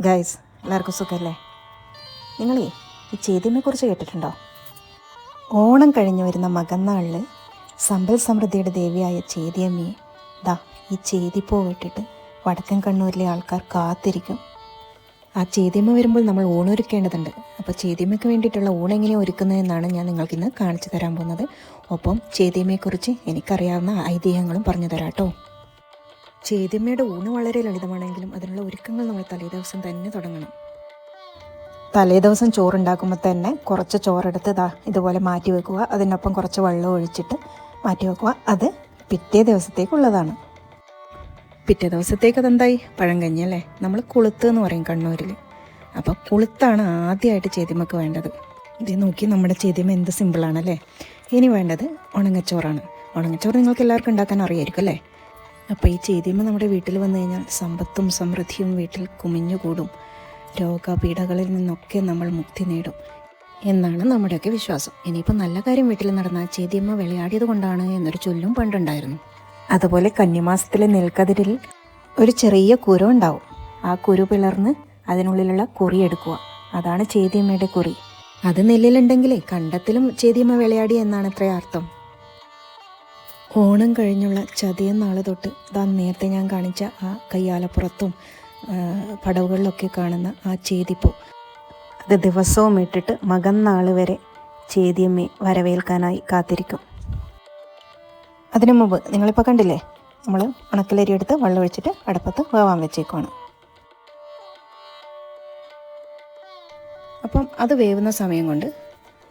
Guys, എല്ലാവർക്കും സുഖമല്ലേ? നിങ്ങളീ ഈ ചേതിയമ്മയെക്കുറിച്ച് കേട്ടിട്ടുണ്ടോ? ഓണം കഴിഞ്ഞ് വരുന്ന മകന്നാളിൽ സമ്പൽ സമൃദ്ധിയുടെ ദേവിയായ ചേതിയമ്മയെ ഈ ചേതിപ്പൂവ് ഇട്ടിട്ട് വടക്കൻ കണ്ണൂരിലെ ആൾക്കാർ കാത്തിരിക്കും. ആ ചേതിയമ്മ വരുമ്പോൾ നമ്മൾ ഊണൊരുക്കേണ്ടതുണ്ട്. അപ്പോൾ ചേതിയമ്മയ്ക്ക് വേണ്ടിയിട്ടുള്ള ഊണ് എങ്ങനെയാണ് ഒരുക്കുന്നതെന്നാണ് ഞാൻ നിങ്ങൾക്കിന്ന് കാണിച്ചു തരാൻ പോകുന്നത്. ഒപ്പം ചേതിയമ്മയെക്കുറിച്ച് എനിക്കറിയാവുന്ന ഐതിഹ്യങ്ങളും പറഞ്ഞു തരാം കേട്ടോ. ചേതിയമ്മയുടെ ഊണ് വളരെ ലളിതമാണെങ്കിലും അതിനുള്ള ഒരുക്കങ്ങൾ നമ്മൾ തലേദിവസം തന്നെ തുടങ്ങണം. തലേദിവസം ചോറുണ്ടാക്കുമ്പോൾ തന്നെ കുറച്ച് ചോറെടുത്ത് ഇതുപോലെ മാറ്റി വെക്കുക. അതിനൊപ്പം കുറച്ച് വെള്ളം ഒഴിച്ചിട്ട് മാറ്റി വെക്കുക. അത് പിറ്റേ ദിവസത്തേക്കുള്ളതാണ്. പിറ്റേ ദിവസത്തേക്ക് അതെന്തായി? പഴങ്കഞ്ഞി അല്ലേ? നമ്മൾ കുളുത്ത് എന്ന് പറയും കണ്ണൂരിൽ. അപ്പോൾ കുളുത്താണ് ആദ്യമായിട്ട് ചേതിയമ്മക്ക് വേണ്ടത്. ഇത് നോക്കി, നമ്മുടെ ചേതിയമ്മ എന്ത് സിമ്പിളാണല്ലേ. ഇനി വേണ്ടത് ഉണങ്ങച്ചോറാണ്. ഉണങ്ങച്ചോറ് നിങ്ങൾക്ക് എല്ലാവർക്കും ഉണ്ടാക്കാൻ അറിയായിരിക്കും അല്ലേ? അപ്പോൾ ഈ ചേതിയമ്മ നമ്മുടെ വീട്ടിൽ വന്നു കഴിഞ്ഞാൽ സമ്പത്തും സമൃദ്ധിയും വീട്ടിൽ കുമിഞ്ഞുകൂടും. രോഗപീഠകളിൽ നിന്നൊക്കെ നമ്മൾ മുക്തി നേടും എന്നാണ് നമ്മുടെയൊക്കെ വിശ്വാസം. ഇനിയിപ്പോൾ നല്ല കാര്യം വീട്ടിൽ നടന്നാൽ ചേതിയമ്മ വിളയാടിയത് കൊണ്ടാണ് എന്നൊരു ചൊല്ലും പണ്ടുണ്ടായിരുന്നു. അതുപോലെ കന്നിമാസത്തിലെ നെൽക്കതിരിൽ ഒരു ചെറിയ കുരു ഉണ്ടാവും. ആ കുരു പിളർന്ന് അതിനുള്ളിലുള്ള കുറി എടുക്കുക. അതാണ് ചേതിയമ്മയുടെ കുറി. അത് നെല്ലിലുണ്ടെങ്കിലേ കണ്ടത്തിലും ചേതിയമ്മ വിളയാടി എന്നാണ് അത്ര അർത്ഥം. ഓണം കഴിഞ്ഞുള്ള ചതയം നാൾ തൊട്ട് നേരത്തെ ഞാൻ കാണിച്ച ആ കയ്യാലപ്പുറത്തും പടവുകളിലൊക്കെ കാണുന്ന ആ ചേതിപ്പൂ, അത് ദിവസവും ഇട്ടിട്ട് മകന്നാൾ വരെ ചേതിയമ്മയെ വരവേൽക്കാനായി കാത്തിരിക്കും. അതിനു മുമ്പ് നിങ്ങളിപ്പോൾ കണ്ടില്ലേ, നമ്മൾ ഉണക്കലരി എടുത്ത് വെള്ളം ഒഴിച്ചിട്ട് അടുപ്പത്ത് വേവാൻ വെച്ചേക്കുവാണ്. അപ്പം അത് വേവുന്ന സമയം കൊണ്ട്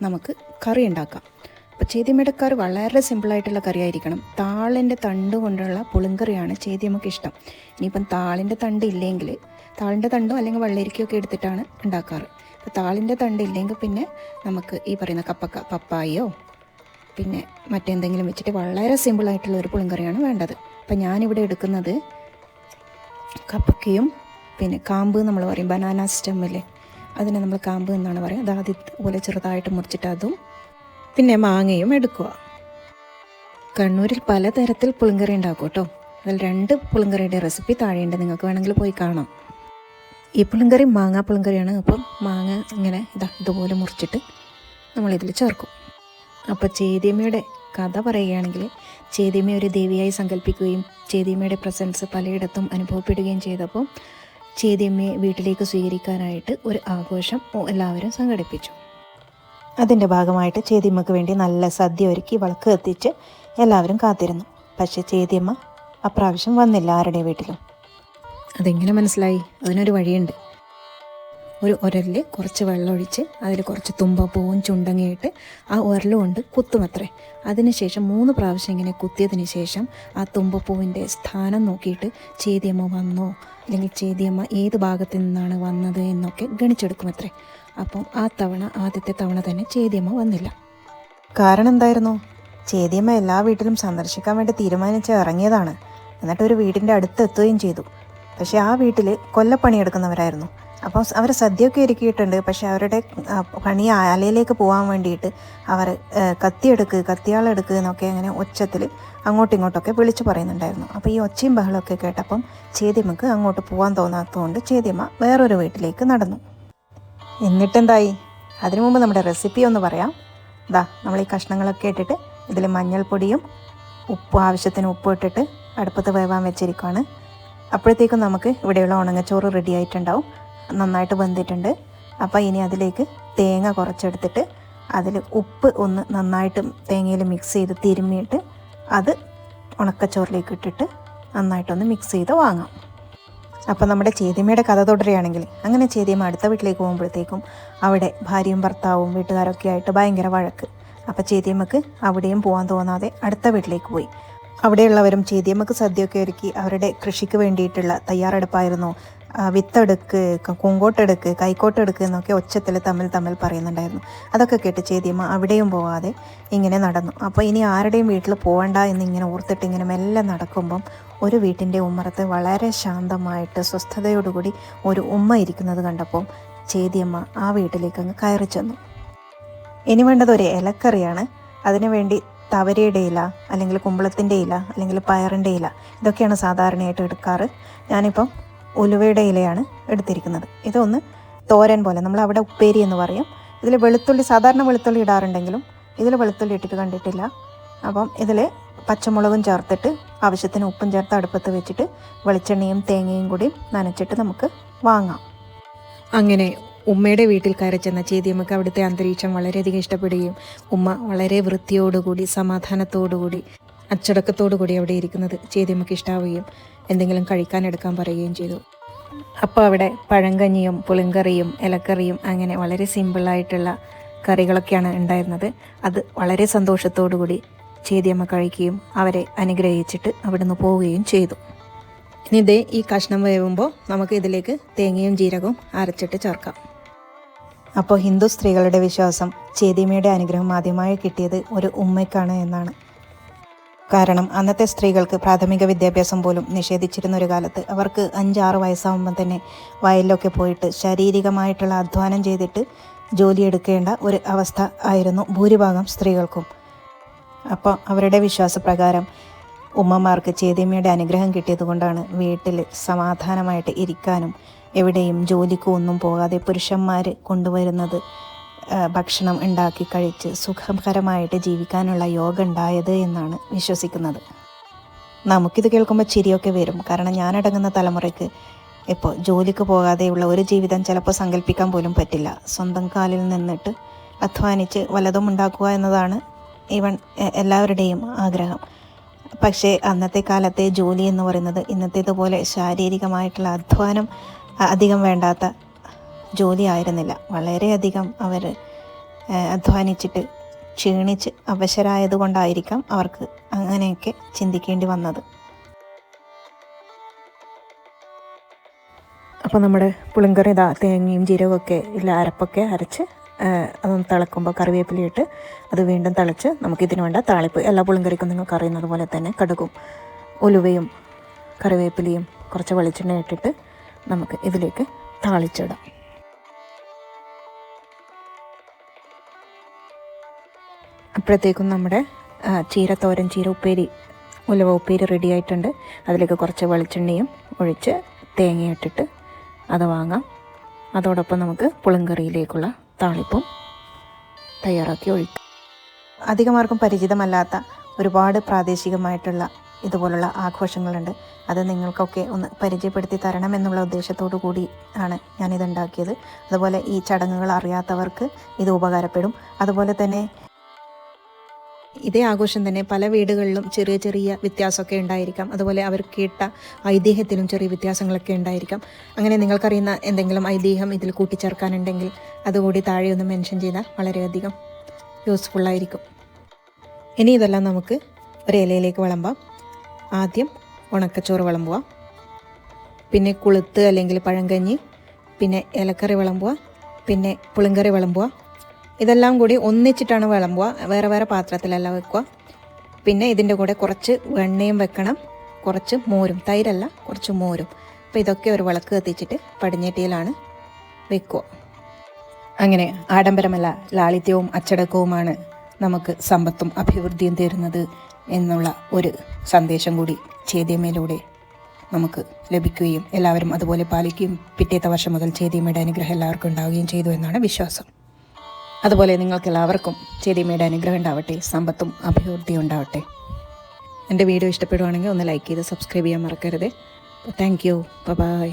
നമുക്ക് കറി ഉണ്ടാക്കാം. അപ്പോൾ ചേതിയമ്മയുടെ കറി വളരെ സിമ്പിളായിട്ടുള്ള കറി ആയിരിക്കണം. താളിൻ്റെ തണ്ട് കൊണ്ടുള്ള പുളിങ്കറിയാണ് ചേതിയമ്മക്ക് ഇഷ്ടം. ഇനിയിപ്പം താളിൻ്റെ തണ്ട് ഇല്ലെങ്കിൽ താളിൻ്റെ തണ്ടോ അല്ലെങ്കിൽ വെള്ളരിക്കയൊക്കെ എടുത്തിട്ടാണ് ഉണ്ടാക്കാറ്. അപ്പോൾ താളിൻ്റെ തണ്ട് ഇല്ലെങ്കിൽ പിന്നെ നമുക്ക് ഈ പറയുന്ന പപ്പായോ പിന്നെ മറ്റെന്തെങ്കിലും വെച്ചിട്ട് വളരെ സിമ്പിളായിട്ടുള്ള ഒരു പുളിങ്കറിയാണ് വേണ്ടത്. അപ്പം ഞാനിവിടെ എടുക്കുന്നത് കപ്പക്കയും പിന്നെ കാമ്പ് നമ്മൾ പറയും, ബനാന സ്റ്റെമ്മില്ലേ, അതിനെ നമ്മൾ കാമ്പ് എന്നാണ് പറയുക. അത് അതുപോലെ ചെറുതായിട്ട് മുറിച്ചിട്ട് അതും പിന്നെ മാങ്ങയും എടുക്കുക. കണ്ണൂരിൽ പലതരത്തിൽ പുളിങ്കറി ഉണ്ടാക്കും കേട്ടോ. അതിൽ 2 പുളിങ്കറിയുടെ റെസിപ്പി താഴെയുണ്ട്, നിങ്ങൾക്ക് വേണമെങ്കിൽ പോയി കാണാം. ഈ പുളിങ്കറി മാങ്ങ പുളിങ്കറിയാണ്. അപ്പം മാങ്ങ ഇങ്ങനെ ഇതുപോലെ മുറിച്ചിട്ട് നമ്മളിതിൽ ചേർക്കും. അപ്പോൾ ചേതിയമ്മയുടെ കഥ പറയുകയാണെങ്കിൽ, ചേതിയമ്മ ഒരു ദേവിയായി സങ്കല്പിക്കുകയും ചേതിയമ്മയുടെ പ്രസൻസ് പലയിടത്തും അനുഭവപ്പെടുകയും ചെയ്തപ്പോൾ ചേതിയമ്മയെ വീട്ടിലേക്ക് സ്വീകരിക്കാനായിട്ട് ഒരു ആഘോഷം എല്ലാവരും സംഘടിപ്പിച്ചു. അതിൻ്റെ ഭാഗമായിട്ട് ചേതിയമ്മക്ക് വേണ്ടി നല്ല സദ്യ ഒരുക്കി വിളക്ക് കത്തിച്ച് എല്ലാവരും കാത്തിരുന്നു. പക്ഷേ ചേതിയമ്മ അപ്രാവശ്യം വന്നില്ല ആരുടെ വീട്ടിലും. അതെങ്ങനെ മനസ്സിലായി? അതിനൊരു വഴിയുണ്ട്. ഒരു ഉരലിൽ കുറച്ച് വെള്ളം ഒഴിച്ച് അതിൽ കുറച്ച് തുമ്പപ്പൂവും ചുണ്ടങ്ങയിട്ട് ആ ഉരൽ കൊണ്ട് കുത്തുമത്രേ. അതിനുശേഷം 3 പ്രാവശ്യം ഇങ്ങനെ കുത്തിയതിന് ശേഷം ആ തുമ്പപ്പൂവിൻ്റെ സ്ഥാനം നോക്കിയിട്ട് ചേതിയമ്മ വന്നോ അല്ലെങ്കിൽ ചേതിയമ്മ ഏത് ഭാഗത്തു നിന്നാണ് വന്നത് എന്നൊക്കെ ഗണിച്ചെടുക്കുമത്രേ. അപ്പം ആദ്യത്തെ തവണ തന്നെ ചേതിയമ്മ വന്നില്ല. കാരണം എന്തായിരുന്നു? ചേതിയമ്മ എല്ലാ വീട്ടിലും സന്ദർശിക്കാൻ വേണ്ടി തീരുമാനിച്ച് ഇറങ്ങിയതാണ്. എന്നിട്ട് ഒരു വീടിൻ്റെ അടുത്ത് എത്തുകയും ചെയ്തു. പക്ഷേ ആ വീട്ടിൽ കൊല്ലപ്പണിയെടുക്കുന്നവരായിരുന്നു. അപ്പോൾ അവർ സദ്യയൊക്കെ ഒരുക്കിയിട്ടുണ്ട്. പക്ഷേ അവരുടെ പണി ആലയിലേക്ക് പോകാൻ വേണ്ടിയിട്ട് അവർ കത്തിയാളെടുക്ക് എന്നൊക്കെ അങ്ങനെ ഒച്ചത്തിൽ അങ്ങോട്ടും ഇങ്ങോട്ടൊക്കെ വിളിച്ചു പറയുന്നുണ്ടായിരുന്നു. അപ്പോൾ ഈ ഒച്ചയും ബഹളമൊക്കെ കേട്ടപ്പം ചേതിയമ്മക്ക് അങ്ങോട്ട് പോകാൻ തോന്നാത്തതുകൊണ്ട് ചേതിയമ്മ വേറൊരു വീട്ടിലേക്ക് നടന്നു. എന്നിട്ടെന്തായി? അതിനു മുമ്പ് നമ്മുടെ റെസിപ്പി ഒന്ന് പറയാം. നമ്മൾ ഈ കഷ്ണങ്ങളൊക്കെ ഇട്ടിട്ട് ഇതിൽ മഞ്ഞൾപ്പൊടിയും ആവശ്യത്തിന് ഉപ്പ് ഇട്ടിട്ട് അടുപ്പത്ത് വേവാൻ വെച്ചിരിക്കുകയാണ്. അപ്പോഴത്തേക്കും നമുക്ക് ഇവിടെയുള്ള ഉണങ്ങച്ചോറ് റെഡി ആയിട്ടുണ്ടാവും. നന്നായിട്ട് വെന്തിട്ടുണ്ട്. അപ്പോൾ ഇനി അതിലേക്ക് തേങ്ങ കുറച്ചെടുത്തിട്ട് അതിൽ ഉപ്പ് ഒന്ന് നന്നായിട്ട് തേങ്ങയിൽ മിക്സ് ചെയ്ത് തിരുമ്മിയിട്ട് അത് ഉണക്കച്ചോറിലേക്ക് ഇട്ടിട്ട് നന്നായിട്ടൊന്ന് മിക്സ് ചെയ്ത് വാങ്ങാം. അപ്പോൾ നമ്മുടെ ചേതിയമ്മയുടെ കഥ തുടരുകയാണെങ്കിൽ, അങ്ങനെ ചേതിയമ്മ അടുത്ത വീട്ടിലേക്ക് പോകുമ്പോഴത്തേക്കും അവിടെ ഭാര്യയും ഭർത്താവും വീട്ടുകാരൊക്കെ ആയിട്ട് ഭയങ്കര വഴക്ക്. അപ്പോൾ ചേതിയമ്മക്ക് അവിടെയും പോകാൻ തോന്നാതെ അടുത്ത വീട്ടിലേക്ക് പോയി. അവിടെയുള്ളവരും ചേതിയമ്മക്ക് സദ്യയൊക്കെ ഒരുക്കി അവരുടെ കൃഷിക്ക് വേണ്ടിയിട്ടുള്ള തയ്യാറെടുപ്പായിരുന്നു. വിത്തെടുക്ക്, പൂങ്കോട്ടെടുക്ക്, കൈക്കോട്ടെടുക്ക് എന്നൊക്കെ ഒച്ചത്തിൽ തമ്മിൽ പറയുന്നുണ്ടായിരുന്നു. അതൊക്കെ കേട്ട് ചേതിയമ്മ അവിടെയും പോകാതെ ഇങ്ങനെ നടന്നു. അപ്പോൾ ഇനി ആരുടെയും വീട്ടിൽ പോകണ്ട എന്നിങ്ങനെ ഓർത്തിട്ട് ഇങ്ങനെ മെല്ലെ നടക്കുമ്പം ഒരു വീട്ടിൻ്റെ ഉമ്മറത്ത് വളരെ ശാന്തമായിട്ട് സ്വസ്ഥതയോടുകൂടി ഒരു ഉമ്മ ഇരിക്കുന്നത് കണ്ടപ്പോൾ ചേതിയമ്മ ആ വീട്ടിലേക്ക് അങ്ങ് കയറി ചെന്നു. ഇനി വേണ്ടത് ഒരു ഇലക്കറിയാണ്. അതിനുവേണ്ടി തവരയുടെ ഇല അല്ലെങ്കിൽ കുമ്പളത്തിൻ്റെ ഇല അല്ലെങ്കിൽ പയറിൻ്റെ ഇല, ഇതൊക്കെയാണ് സാധാരണയായിട്ട് എടുക്കാറ്. ഞാനിപ്പം ഉലുവയുടെ ഇലയാണ് എടുത്തിരിക്കുന്നത്. ഇതൊന്ന് തോരൻ പോലെ, നമ്മൾ അവിടെ ഉപ്പേരി എന്ന് പറയും. ഇതിൽ വെളുത്തുള്ളി, സാധാരണ വെളുത്തുള്ളി ഇടാറുണ്ടെങ്കിലും ഇതിൽ വെളുത്തുള്ളി ഇട്ടിട്ട് കണ്ടിട്ടില്ല. അപ്പം ഇതിൽ പച്ചമുളകും ചേർത്തിട്ട് ആവശ്യത്തിന് ഉപ്പും ചേർത്ത് അടുപ്പത്ത് വെച്ചിട്ട് വെളിച്ചെണ്ണയും തേങ്ങയും കൂടി നനച്ചിട്ട് നമുക്ക് വാങ്ങാം. അങ്ങനെ ഉമ്മയുടെ വീട്ടിൽ കയറി ചെന്ന ചേതിയമ്മക്ക് അവിടുത്തെ അന്തരീക്ഷം വളരെയധികം ഇഷ്ടപ്പെടുകയും ഉമ്മ വളരെ വൃത്തിയോടുകൂടി സമാധാനത്തോടുകൂടി അച്ചടക്കത്തോടുകൂടി അവിടെ ഇരിക്കുന്നത് ചേതിയമ്മക്ക് ഇഷ്ടാവുകയും എന്തെങ്കിലും കഴിക്കാനെടുക്കാൻ പറയുകയും ചെയ്തു. അപ്പോൾ അവിടെ പഴങ്കഞ്ഞിയും പുളിങ്കറിയും ഇലക്കറിയും അങ്ങനെ വളരെ സിമ്പിളായിട്ടുള്ള കറികളൊക്കെയാണ് ഉണ്ടായിരുന്നത്. അത് വളരെ സന്തോഷത്തോടുകൂടി ചേതിയമ്മ കഴിക്കുകയും അവരെ അനുഗ്രഹിച്ചിട്ട് അവിടുന്ന് പോവുകയും ചെയ്തു. ഇനി ഇതേ ഈ കഷ്ണം വേവുമ്പോൾ നമുക്ക് ഇതിലേക്ക് തേങ്ങയും ജീരകവും അരച്ചിട്ട് ചേർക്കാം. അപ്പോൾ ഹിന്ദു സ്ത്രീകളുടെ വിശ്വാസം ചേതിയമ്മയുടെ അനുഗ്രഹം ആദ്യമായി കിട്ടിയത് ഒരു ഉമ്മയ്ക്കാണ് എന്നാണ്. കാരണം അന്നത്തെ സ്ത്രീകൾക്ക് പ്രാഥമിക വിദ്യാഭ്യാസം പോലും നിഷേധിച്ചിരുന്ന ഒരു കാലത്ത് അവർക്ക് 5-6 വയസ്സാകുമ്പം തന്നെ വയലിലൊക്കെ പോയിട്ട് ശാരീരികമായിട്ടുള്ള അധ്വാനം ചെയ്തിട്ട് ജോലിയെടുക്കേണ്ട ഒരു അവസ്ഥ ആയിരുന്നു ഭൂരിഭാഗം സ്ത്രീകൾക്കും. അപ്പോൾ അവരുടെ വിശ്വാസപ്രകാരം ഉമ്മമാർക്ക് ചേതിയമ്മയുടെ അനുഗ്രഹം കിട്ടിയതുകൊണ്ടാണ് വീട്ടിൽ സമാധാനമായിട്ട് ഇരിക്കാനും എവിടെയും ജോലിക്കും ഒന്നും പോകാതെ പുരുഷന്മാർ കൊണ്ടുവരുന്നത് ഭക്ഷണം ഉണ്ടാക്കി കഴിച്ച് സുഖകരമായിട്ട് ജീവിക്കാനുള്ള യോഗ ഉണ്ടായത് എന്നാണ് വിശ്വസിക്കുന്നത്. നമുക്കിത് കേൾക്കുമ്പോൾ ചിരിയൊക്കെ വരും. കാരണം ഞാനടങ്ങുന്ന തലമുറയ്ക്ക് ഇപ്പോൾ ജോലിക്ക് പോകാതെയുള്ള ഒരു ജീവിതം ചിലപ്പോൾ സങ്കല്പിക്കാൻ പോലും പറ്റില്ല. സ്വന്തം കാലിൽ നിന്നിട്ട് അധ്വാനിച്ച് വല്ലതും ഉണ്ടാക്കുക എന്നതാണ് എല്ലാവരുടെയും ആഗ്രഹം. പക്ഷേ അന്നത്തെ കാലത്തെ ജോലി എന്ന് പറയുന്നത് ഇന്നത്തേതുപോലെ ശാരീരികമായിട്ടുള്ള അധ്വാനം അധികം വേണ്ടാത്ത ജോലി ആയിരുന്നില്ല. വളരെയധികം അവർ അധ്വാനിച്ചിട്ട് ക്ഷീണിച്ച് അവശരായതുകൊണ്ടായിരിക്കാം അവർക്ക് അങ്ങനെയൊക്കെ ചിന്തിക്കേണ്ടി വന്നത്. അപ്പോൾ നമ്മുടെ പുളിങ്കറി തേങ്ങയും ജീരകമൊക്കെ ഇല്ല അരപ്പൊക്കെ അരച്ച് അതൊന്ന് തിളക്കുമ്പോൾ കറിവേപ്പിലയിട്ട് അത് വീണ്ടും തിളച്ച് നമുക്കിതിന് വേണ്ട താളിപ്പ്, എല്ലാ പുളിങ്കറിക്കും നിങ്ങൾക്ക് അറിയുന്നത് പോലെ തന്നെ കടുകും ഉലുവയും കറിവേപ്പിലയും കുറച്ച് വെളിച്ചെണ്ണ ഇട്ടിട്ട് നമുക്ക് ഇതിലേക്ക് താളിച്ചിടാം. അപ്പോഴത്തേക്കും നമ്മുടെ ചീരത്തോരൻ, ചീര ഉപ്പേരി, ഉലുവ ഉപ്പേരി റെഡി ആയിട്ടുണ്ട്. അതിലേക്ക് കുറച്ച് വെളിച്ചെണ്ണയും ഒഴിച്ച് തേങ്ങയിട്ടിട്ട് അത് വാങ്ങാം. അതോടൊപ്പം നമുക്ക് പുളിങ്കറിയിലേക്കുള്ള താളിപ്പും തയ്യാറാക്കി ഒഴിക്കും. അധികമാർക്കും പരിചിതമല്ലാത്ത ഒരുപാട് പ്രാദേശികമായിട്ടുള്ള ഇതുപോലുള്ള ആഘോഷങ്ങളുണ്ട്. അത് നിങ്ങൾക്കൊക്കെ ഒന്ന് പരിചയപ്പെടുത്തി തരണം എന്നുള്ള ഉദ്ദേശത്തോടു കൂടി ആണ് ഞാനിതുണ്ടാക്കിയത്. അതുപോലെ ഈ ചടങ്ങുകൾ അറിയാത്തവർക്ക് ഇത് ഉപകാരപ്പെടും. അതുപോലെ തന്നെ ഇതേ ആഘോഷം തന്നെ പല വീടുകളിലും ചെറിയ ചെറിയ വ്യത്യാസമൊക്കെ ഉണ്ടായിരിക്കാം. അതുപോലെ അവർ കേട്ട ഐതിഹ്യത്തിലും ചെറിയ വ്യത്യാസങ്ങളൊക്കെ ഉണ്ടായിരിക്കാം. അങ്ങനെ നിങ്ങൾക്കറിയുന്ന എന്തെങ്കിലും ഐതിഹ്യം ഇതിൽ കൂട്ടിച്ചേർക്കാനുണ്ടെങ്കിൽ അതുകൂടി താഴെ ഒന്ന് മെൻഷൻ ചെയ്താൽ വളരെയധികം യൂസ്ഫുള്ളായിരിക്കും. ഇനി ഇതെല്ലാം നമുക്ക് ഒരു ഇലയിലേക്ക് വിളമ്പാം. ആദ്യം ഉണക്കച്ചോറ് വിളമ്പുക, പിന്നെ കുളുത്ത് അല്ലെങ്കിൽ പഴങ്കഞ്ഞി, പിന്നെ ഇലക്കറി വിളമ്പുക, പിന്നെ പുളിങ്കറി വിളമ്പുക. ഇതെല്ലാം കൂടി ഒന്നിച്ചിട്ടാണ് വിളമ്പുക, വേറെ വേറെ പാത്രത്തിലല്ല വെക്കുക. പിന്നെ ഇതിൻ്റെ കൂടെ കുറച്ച് വെണ്ണയും വെക്കണം, കുറച്ച് മോരും, തൈരല്ല കുറച്ച് മോരും. അപ്പോൾ ഇതൊക്കെ ഒരു വിളക്ക് കത്തിച്ചിട്ട് പടിഞ്ഞേറ്റിയിലാണ് വെക്കുക. അങ്ങനെ ആഡംബരമല്ല ലാളിത്യവും അച്ചടക്കവുമാണ് നമുക്ക് സമ്പത്തും അഭിവൃദ്ധിയും തരുന്നത് എന്നുള്ള ഒരു സന്ദേശം കൂടി ചേതിയമ്മയിലൂടെ നമുക്ക് ലഭിക്കുകയും എല്ലാവരും അതുപോലെ പാലിക്കുകയും പിറ്റേത്തെ വർഷം മുതൽ ചേതിയമ്മയുടെ അനുഗ്രഹം എല്ലാവർക്കും ഉണ്ടാവുകയും ചെയ്തു എന്നാണ് വിശ്വാസം. അതുപോലെ നിങ്ങൾക്ക് എല്ലാവർക്കും ചേതിയമ്മയുടെ അനുഗ്രഹം ഉണ്ടാവട്ടെ, സമ്പത്തും അഭിവൃദ്ധിയും ഉണ്ടാവട്ടെ. എൻ്റെ വീഡിയോ ഇഷ്ടപ്പെടുവാണെങ്കിൽ ഒന്ന് ലൈക്ക് ചെയ്ത് സബ്സ്ക്രൈബ് ചെയ്യാൻ മറക്കരുത്. Thank you. ബൈ.